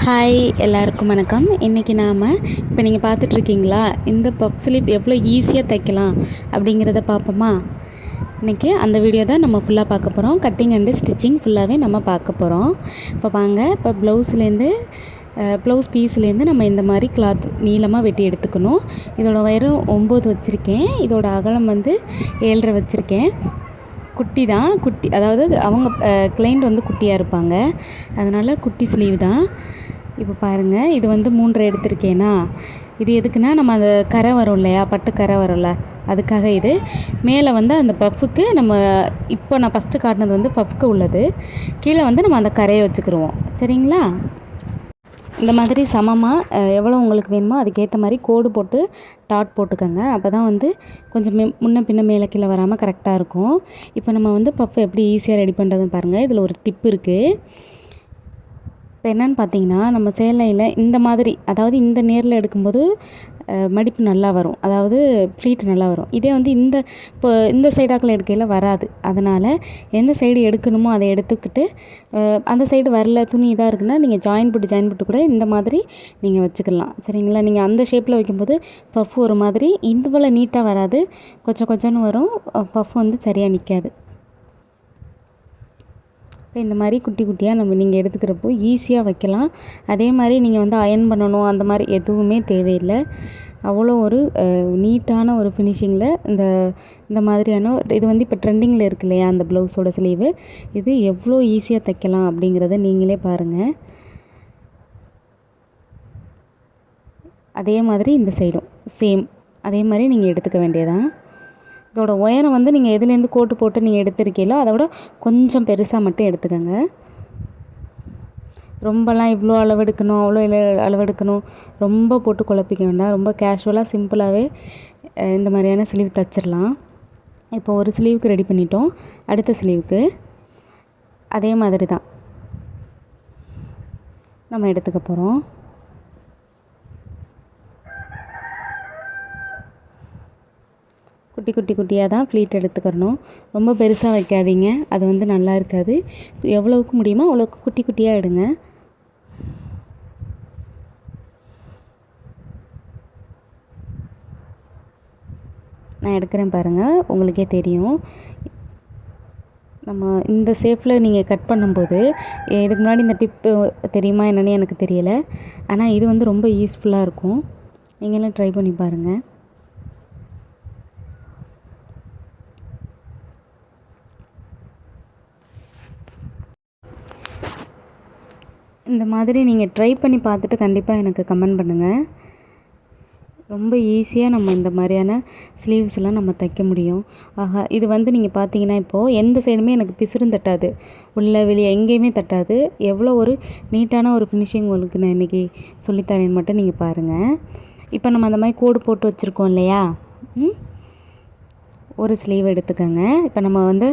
Hi எல்லாருக்கும் வணக்கம். இன்றைக்கி நாம் இப்போ நீங்கள் பார்த்துட்ருக்கீங்களா இந்த பஃப் ஸ்லீவ் எவ்வளோ ஈஸியாக தைக்கலாம் அப்படிங்கிறத பார்ப்போமா. இன்றைக்கி அந்த வீடியோ தான் நம்ம ஃபுல்லாக பார்க்க போகிறோம். கட்டிங் அண்டு ஸ்டிச்சிங் ஃபுல்லாகவே நம்ம பார்க்க போகிறோம். இப்போ வாங்க, இப்போ ப்ளவுஸ் பீஸ்லேருந்து நம்ம இந்த மாதிரி கிளாத் நீளமாக வெட்டி எடுத்துக்கணும். இதோட உயரம் 9 வச்சுருக்கேன். இதோட அகலம் வந்து 7.5 வச்சுருக்கேன். குட்டி தான், அதாவது அவங்க கிளைண்ட் வந்து குட்டியாக இருப்பாங்க, அதனால் குட்டி ஸ்லீவ் தான். இப்போ பாருங்கள், இது வந்து 3.5 எடுத்திருக்கேனா. இது எதுக்குன்னா, நம்ம அந்த கரை வரும் இல்லையா, பட்டு கரை வரும்ல, அதுக்காக. இது மேலே வந்து அந்த பஃப்புக்கு நம்ம இப்போ நான் ஃபஸ்ட்டு காட்டினது வந்து பஃப்க்கு உள்ளது. கீழே வந்து நம்ம அந்த கரையை வச்சுக்கிருவோம். சரிங்களா? இந்த மாதிரி சமமாக எவ்வளோ உங்களுக்கு வேணுமோ அதுக்கேற்ற மாதிரி கோடு போட்டு டாட் போட்டுக்கோங்க. அப்போ தான் வந்து கொஞ்சம் முன்ன பின்ன மேலே கீழே வராமல் கரெக்டாக இருக்கும். இப்போ நம்ம வந்து பஃப் எப்படி ஈஸியாக ரெடி பண்ணுறதுன்னு பாருங்கள். இதில் ஒரு டிப் இருக்குது. இப்போ என்னென்னு பார்த்தீங்கன்னா, நம்ம சேலையில் இந்த மாதிரி, அதாவது இந்த நேரில் எடுக்கும்போது மடிப்பு நல்லா வரும், அதாவது ஃப்ளீட் நல்லா வரும். இதே வந்து இப்போ இந்த சைடாக்கில் எடுக்கையில் வராது. அதனால் எந்த சைடு எடுக்கணுமோ அதை எடுத்துக்கிட்டு, அந்த சைடு வரல, துணி இதாக இருக்குன்னா நீங்கள் ஜாயின் போட்டு கூட இந்த மாதிரி நீங்கள் வச்சுக்கலாம். சரிங்களா? நீங்கள் அந்த ஷேப்பில் வைக்கும்போது பஃப் ஒரு மாதிரி இதுபோல் நீட்டாக வராது, கொஞ்சம்னு வரும். பஃப் வந்து சரியாக நிற்காது. இப்போ இந்த மாதிரி குட்டி குட்டியாக நீங்கள் எடுத்துக்கிறப்போ ஈஸியாக வைக்கலாம். அதே மாதிரி நீங்கள் வந்து அயர்ன் பண்ணணும் அந்த மாதிரி எதுவுமே தேவையில்லை. அவ்வளோ ஒரு நீட்டான ஒரு ஃபினிஷிங்கில் இந்த மாதிரியான இது வந்து இப்போ ட்ரெண்டிங்கில் இருக்கு இல்லையா, அந்த ப்ளவுஸோட ஸ்லீவு. இது எவ்வளோ ஈஸியாக தைக்கலாம் அப்படிங்கிறத நீங்களே பாருங்கள். அதே மாதிரி இந்த சைடும் சேம் அதே மாதிரி நீங்கள் எடுத்துக்க வேண்டியதான். இதோட உயரம் வந்து நீங்கள் எதுலேருந்து கோட்டு போட்டு நீங்கள் எடுத்திருக்கீங்களோ அதை விட கொஞ்சம் பெருசாக மட்டும் எடுத்துக்கோங்க. ரொம்பலாம் இவ்வளோ அளவெடுக்கணும் அவ்வளோ அளவெடுக்கணும் ரொம்ப போட்டு குழப்பிக்க வேண்டாம். ரொம்ப கேஷுவலாக சிம்பிளாகவே இந்த மாதிரியான ஸ்லீவ் தைச்சிடலாம். இப்போ ஒரு ஸ்லீவுக்கு ரெடி பண்ணிட்டோம். அடுத்த ஸ்லீவுக்கு அதே மாதிரி தான் நம்ம எடுத்துக்க போகிறோம். குட்டியாக தான் ஃப்ளீட் எடுத்துக்கிறணும். ரொம்ப பெருசாக வைக்காதீங்க, அது வந்து நல்லா இருக்காது. எவ்வளவுக்கு முடியுமோ அவ்வளோக்கு குட்டியாக எடுங்க. நான் எடுக்கிறேன் பாருங்கள், உங்களுக்கே தெரியும். நம்ம இந்த ஷேப்பில் நீங்கள் கட் பண்ணும்போது, இதுக்கு முன்னாடி இந்த டிப்பு தெரியுமா என்னென்னு எனக்கு தெரியலை, ஆனால் இது வந்து ரொம்ப யூஸ்ஃபுல்லாக இருக்கும். நீங்களும் ட்ரை பண்ணி பாருங்கள். இந்த மாதிரி நீங்கள் ட்ரை பண்ணி பார்த்துட்டு கண்டிப்பாக எனக்கு கமெண்ட் பண்ணுங்கள். ரொம்ப ஈஸியாக நம்ம இந்த மாதிரியான ஸ்லீவ்ஸ்லாம் நம்ம தைக்க முடியும். இது வந்து நீங்கள் பார்த்தீங்கன்னா, இப்போது எந்த சைடுமே எனக்கு பிசுறும் தட்டாது, உள்ளே வெளியே எங்கேயுமே தட்டாது. எவ்வளோ ஒரு நீட்டான ஒரு ஃபினிஷிங் உங்களுக்கு நான் இன்றைக்கி சொல்லித்தரேன்னு மட்டும் நீங்கள் பாருங்கள். இப்போ நம்ம அந்த மாதிரி கோடு போட்டு வச்சுருக்கோம் இல்லையா, ஒரு ஸ்லீவ் எடுத்துக்கோங்க. இப்போ நம்ம வந்து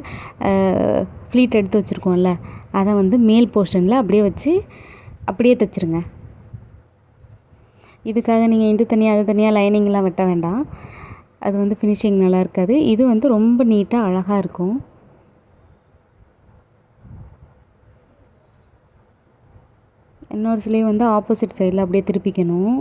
ஃப்ளீட் எடுத்து வச்சுருக்கோம்ல, அதை வந்து மேல் போர்ஷனில் அப்படியே வச்சு அப்படியே தைச்சிருங்க. இதுக்காக நீங்கள் இது தனியாக அது தனியாக லைனிங்லாம் வெட்ட வேண்டாம், அது வந்து ஃபினிஷிங் நல்லா இருக்காது. இது வந்து ரொம்ப நீட்டாக அழகாக இருக்கும். இன்னொரு ஸ்லீவ் வந்து ஆப்போசிட் சைடில் அப்படியே திருப்பிக்கணும்.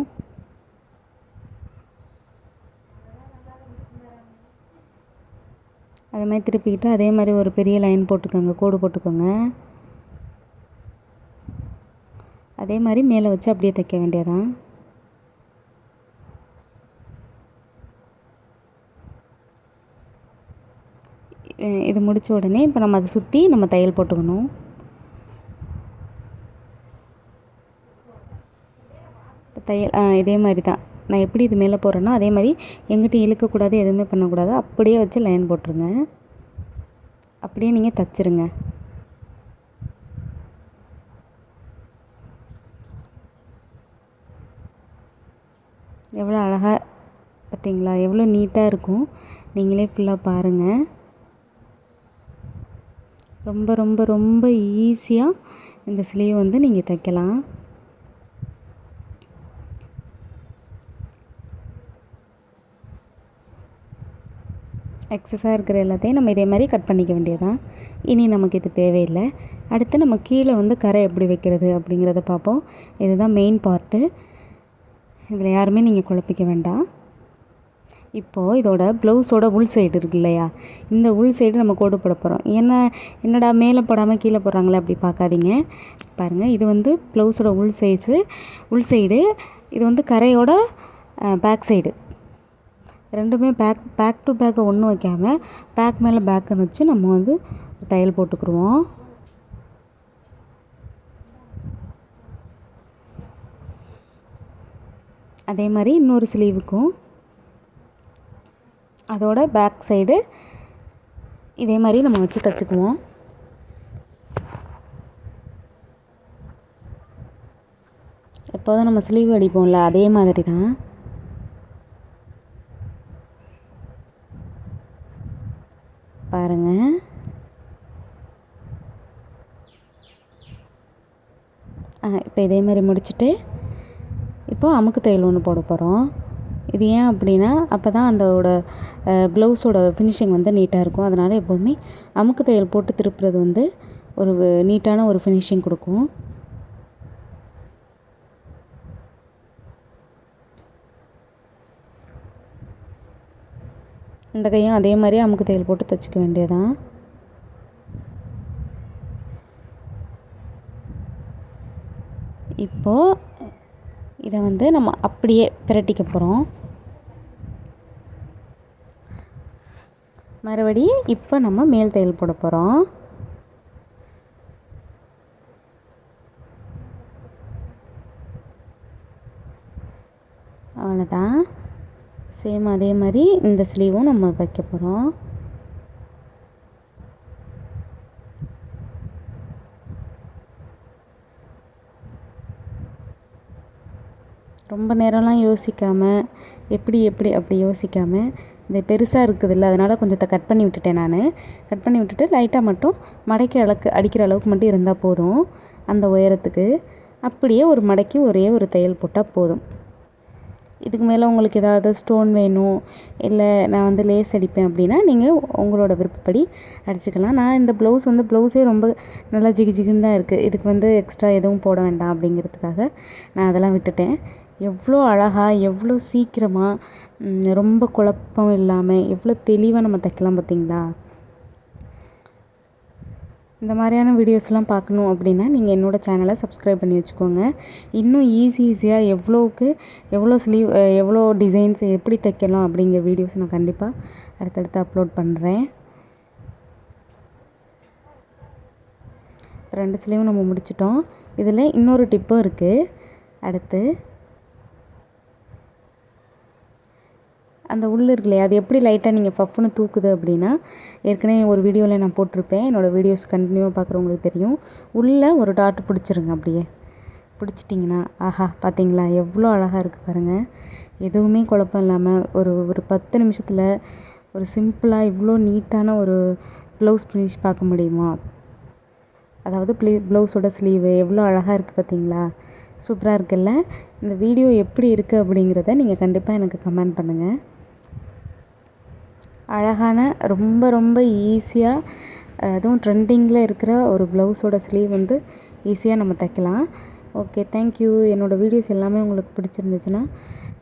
அதே மாதிரி திருப்பிக்கிட்டு அதே மாதிரி ஒரு பெரிய லைன் போட்டுக்கோங்க, கோடு போட்டுக்கோங்க. அதே மாதிரி மேலே வச்சு அப்படியே தைக்க வேண்டியதான். இது முடித்த உடனே இப்போ நம்ம அதை சுற்றி நம்ம தையல் போட்டுக்கணும். இப்போ தையல் இதே மாதிரி தான் நான் எப்படி இது மேலே போடுறேனோ அதே மாதிரி எங்கிட்ட இழுக்கக்கூடாது, எதுவுமே பண்ணக்கூடாது. அப்படியே வச்சு லைன் போட்டுருங்க. அப்படியே நீங்கள் தைச்சிருங்க. எவ்வளோ அழகாக பார்த்தீங்களா, எவ்வளோ நீட்டாக இருக்கும். நீங்களே ஃபுல்லாக பாருங்கள். ரொம்ப ரொம்ப ரொம்ப ஈஸியாக இந்த ஸ்லீவ் வந்து நீங்கள் தைக்கலாம். எக்ஸஸாக இருக்கிற எல்லாத்தையும் நம்ம இதே மாதிரி கட் பண்ணிக்க வேண்டியதான். இனி நமக்கு இது தேவையில்லை. அடுத்து நம்ம கீழே வந்து கரை எப்படி வைக்கிறது அப்படிங்கிறத பார்ப்போம். இதுதான் மெயின் பார்ட்டு. இதில் யாருமே நீங்கள் குழப்பிக்க வேண்டாம். இப்போது இதோட ப்ளவுஸோட உள் சைடு இருக்கு இல்லையா, இந்த உள் சைடு நம்ம கோடு போட போகிறோம். என்னடா மேலே போடாமல் கீழே போடுறாங்களே அப்படி பார்க்காதீங்க. பாருங்கள், இது வந்து ப்ளவுஸோட உள் சைடு. இது வந்து கரையோட பேக் சைடு. ரெண்டுமே பேக் டு பேக்கை ஒன்றும் வைக்காமல் பேக் மேலே பேக்குன்னு வச்சு நம்ம வந்து தையல் போட்டுக்குருவோம். அதே மாதிரி இன்னொரு ஸ்லீவுக்கும் அதோட பேக் சைடு இதே மாதிரி நம்ம வச்சு தைச்சிக்குவோம். எப்போதும் நம்ம ஸ்லீவ் அடிப்போம்ல, அதே மாதிரி தான். பாருங்கள், இப்போ இதே மாதிரி முடிச்சுட்டு இப்போது அமுக்கு தையல் ஒன்று போட போகிறோம். இது ஏன் அப்படின்னா, அப்போ தான் அதோட ப்ளவுஸோட ஃபினிஷிங் வந்து நீட்டாக இருக்கும். அதனால் எப்போதுமே அமுக்கு தையல் போட்டு திருப்புறது வந்து ஒரு நீட்டான ஒரு ஃபினிஷிங் கொடுக்கும். இந்த கையும் அதே மாதிரி அமுக்கு தையல் போட்டு தைச்சிக்க வேண்டியதான். இப்போது இதை வந்து நம்ம அப்படியே பிரட்டிக்க போகிறோம். மறுபடி இப்போ நம்ம மேல் தையல் போட போகிறோம். அவ்வளோதான். சேம் அதே மாதிரி இந்த ஸ்லீவும் நம்ம வைக்க போகிறோம். ரொம்ப நேரம்லாம் யோசிக்காமல் எப்படி அப்படி யோசிக்காமல், இந்த பெருசாக இருக்குதுல்ல, அதனால் கொஞ்சத்தை கட் பண்ணி விட்டுட்டேன். கட் பண்ணி விட்டுட்டு லைட்டாக மட்டும் மடக்கி அடிக்கிற அளவுக்கு மட்டும் இருந்தால் போதும். அந்த உயரத்துக்கு அப்படியே ஒரு மடக்கி ஒரே ஒரு தையல் போட்டால் போதும். இதுக்கு மேலே உங்களுக்கு ஏதாவது ஸ்டோன் வேணும், இல்லை நான் வந்து லேஸ் அடிப்பேன் அப்படின்னா நீங்கள் உங்களோட விருப்பப்படி அடிச்சுக்கலாம். நான் இந்த ப்ளவுஸே ரொம்ப நல்லா ஜிகுன்னு தான் இருக்குது. இதுக்கு வந்து எக்ஸ்ட்ரா எதுவும் போட வேண்டாம் அப்படிங்கிறதுக்காக நான் அதெல்லாம் விட்டுட்டேன். எவ்வளோ அழகாக, எவ்வளோ சீக்கிரமாக, ரொம்ப குழப்பம் இல்லாமல் எவ்வளோ தெளிவாக நம்ம தைக்கலாம் பார்த்தீங்களா? இந்த மாதிரியான வீடியோஸ்லாம் பார்க்கணும் அப்படின்னா நீங்கள் என்னோடய சேனலை சப்ஸ்கிரைப் பண்ணி வச்சுக்கோங்க. இன்னும் ஈஸியாக எவ்வளோ ஸ்லீவ், எவ்வளோ டிசைன்ஸ் எப்படி தைக்கலாம் அப்படிங்கிற வீடியோஸ் நான் கண்டிப்பாக அடுத்தடுத்து அப்லோட் பண்ணுறேன். 2 ஸ்லீவும் நம்ம முடிச்சிட்டோம். இதில் இன்னொரு டிப்பும் இருக்குது. அடுத்து அந்த உள்ள இருக்கு இல்லையா, அது எப்படி லைட்டாக நீங்கள் பஃப்னு தூக்குது அப்படின்னா, ஏற்கனவே ஒரு வீடியோவில் நான் போட்டிருப்பேன். என்னோடய வீடியோஸ் கண்டினியூவாக பார்க்குறவங்களுக்கு தெரியும். உள்ளே ஒரு டாட் பிடிச்சிருங்க. அப்படியே பிடிச்சிட்டிங்கன்னா, ஆஹா பார்த்தீங்களா எவ்வளோ அழகாக இருக்குது பாருங்கள். எதுவுமே குழப்பம் இல்லாமல் ஒரு 10 நிமிஷத்தில் ஒரு சிம்பிளாக இவ்வளோ நீட்டான ஒரு ப்ளவுஸ் ஃபினிஷ் பார்க்க முடியுமா? அதாவது ப்ளவுஸோட ஸ்லீவு எவ்வளோ அழகாக இருக்குது பார்த்தீங்களா? சூப்பராக இருக்குல்ல? இந்த வீடியோ எப்படி இருக்குது அப்படிங்கிறத நீங்கள் கண்டிப்பாக எனக்கு கமெண்ட் பண்ணுங்கள். அழகான ரொம்ப ஈஸியாக, அதுவும் ட்ரெண்டிங்கில் இருக்கிற ஒரு ப்ளவுஸோட ஸ்லீவ் வந்து ஈஸியாக நம்ம தைக்கலாம். Okay, thank you. என்னோடய வீடியோஸ் எல்லாமே உங்களுக்கு பிடிச்சிருந்துச்சுன்னா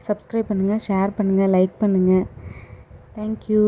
சப்ஸ்கிரைப் பண்ணுங்கள், ஷேர் பண்ணுங்கள், லைக் பண்ணுங்கள். தேங்க்யூ.